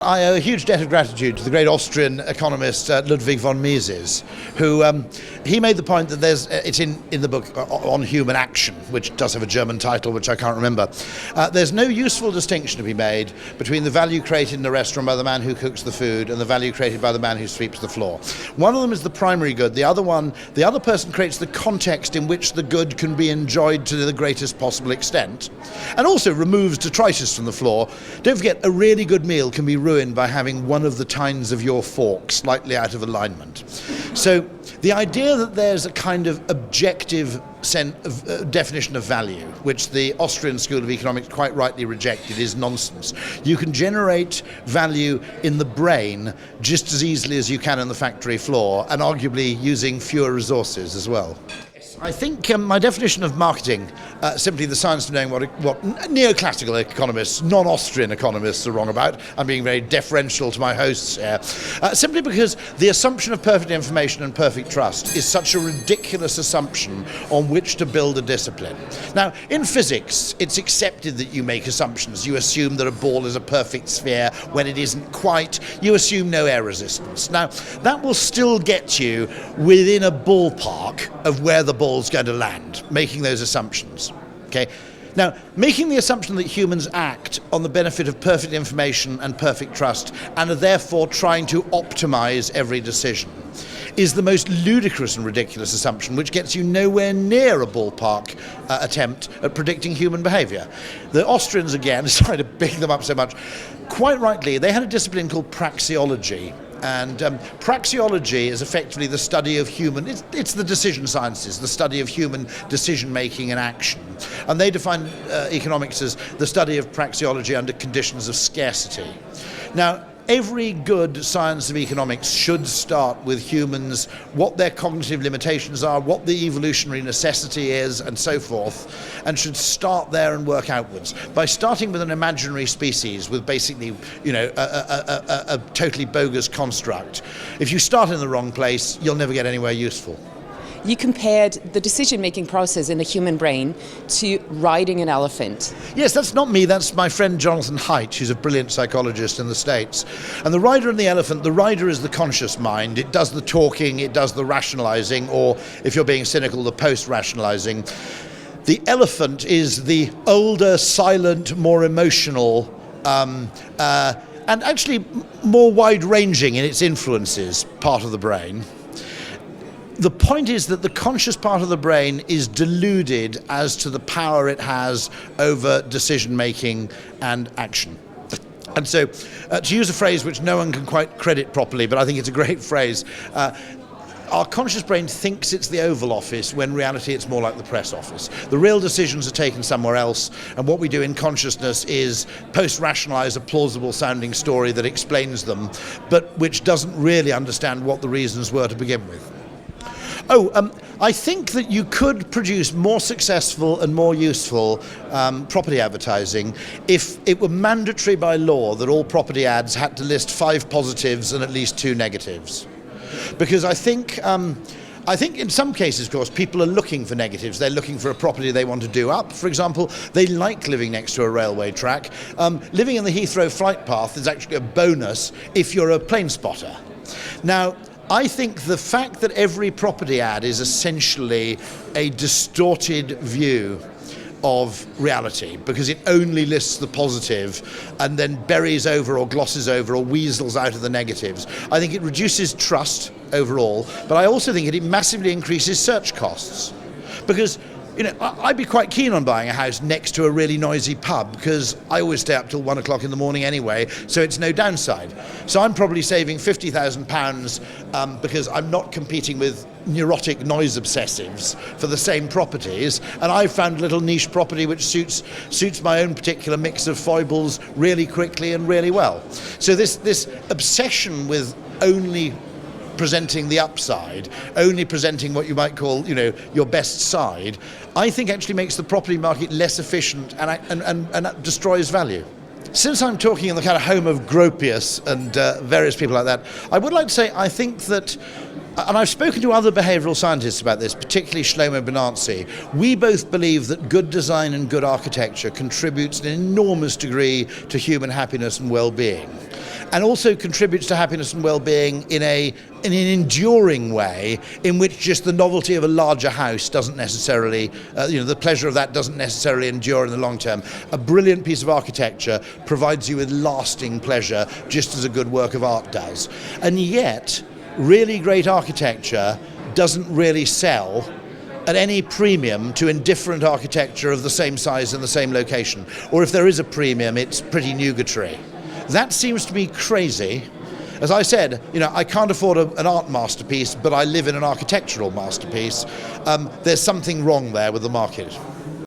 I owe a huge debt of gratitude to the great Austrian economist Ludwig von Mises, who he made the point that it's in the book On Human Action, which does have a German title which I can't remember. There's no useful distinction to be made between the value created in the restaurant by the man who cooks the food and the value created by the man who sweeps the floor. One of them is the primary good, the other person creates the context in which the good can be enjoyed to the greatest possible extent, and also removes detritus from the floor. Don't forget, a really good meal can be ruined by having one of the tines of your fork slightly out of alignment. So the idea that there's a kind of objective definition of value, which the Austrian School of Economics quite rightly rejected, is nonsense. You can generate value in the brain just as easily as you can on the factory floor, and arguably using fewer resources as well. I think my definition of marketing, simply the science of knowing what neoclassical economists, non-Austrian economists are wrong about. I'm being very deferential to my hosts here. Simply because the assumption of perfect information and perfect trust is such a ridiculous assumption on which to build a discipline. Now, in physics, it's accepted that you make assumptions. You assume that a ball is a perfect sphere when it isn't quite. You assume no air resistance. Now, that will still get you within a ballpark of where the ball's going to land, making those assumptions. Okay. Now, making the assumption that humans act on the benefit of perfect information and perfect trust, and are therefore trying to optimize every decision, is the most ludicrous and ridiculous assumption, which gets you nowhere near a ballpark attempt at predicting human behavior. The Austrians, again, sorry to big them up so much, quite rightly, they had a discipline called praxeology. And praxeology is effectively the study of human, it's the decision sciences, the study of human decision-making and action. And they define economics as the study of praxeology under conditions of scarcity. Now, every good science of economics should start with humans, what their cognitive limitations are, what the evolutionary necessity is, and so forth, and should start there and work outwards. By starting with an imaginary species with basically, a totally bogus construct, if you start in the wrong place, you'll never get anywhere useful. You compared the decision-making process in the human brain to riding an elephant. Yes, that's not me, that's my friend Jonathan Haidt, who's a brilliant psychologist in the States. And the rider and the elephant, the rider is the conscious mind. It does the talking, it does the rationalizing, or if you're being cynical, the post-rationalizing. The elephant is the older, silent, more emotional, and actually more wide-ranging in its influences part of the brain. The point is that the conscious part of the brain is deluded as to the power it has over decision-making and action. And so, to use a phrase which no one can quite credit properly, but I think it's a great phrase, our conscious brain thinks it's the Oval Office, when in reality it's more like the press office. The real decisions are taken somewhere else, and what we do in consciousness is post-rationalize a plausible-sounding story that explains them, but which doesn't really understand what the reasons were to begin with. I think that you could produce more successful and more useful property advertising if it were mandatory by law that all property ads had to list 5 positives and at least 2 negatives. Because I think in some cases, of course, people are looking for negatives. They're looking for a property they want to do up. For example, they like living next to a railway track. Living in the Heathrow flight path is actually a bonus if you're a plane spotter. Now, I think the fact that every property ad is essentially a distorted view of reality, because it only lists the positive and then buries over or glosses over or weasels out of the negatives. I think it reduces trust overall, but I also think it massively increases search costs. Because I'd be quite keen on buying a house next to a really noisy pub, because I always stay up till 1 o'clock in the morning anyway, so it's no downside. So I'm probably saving £50,000 because I'm not competing with neurotic noise obsessives for the same properties, and I've found a little niche property which suits my own particular mix of foibles really quickly and really well. So this obsession with only presenting the upside, only presenting what you might call, your best side, I think actually makes the property market less efficient and destroys value. Since I'm talking in the kind of home of Gropius and various people like that, I would like to say I think that, and I've spoken to other behavioural scientists about this, particularly Shlomo Benartzi, we both believe that good design and good architecture contributes in an enormous degree to human happiness and well-being. and also contributes to happiness and well-being in an enduring way, in which just the novelty of a larger house doesn't necessarily, the pleasure of that doesn't necessarily endure in the long term. A brilliant piece of architecture provides you with lasting pleasure, just as a good work of art does. And yet, really great architecture doesn't really sell at any premium to indifferent architecture of the same size and the same location. Or if there is a premium, it's pretty nugatory. That seems to me crazy. As I said, I can't afford an art masterpiece, but I live in an architectural masterpiece. There's something wrong there with the market.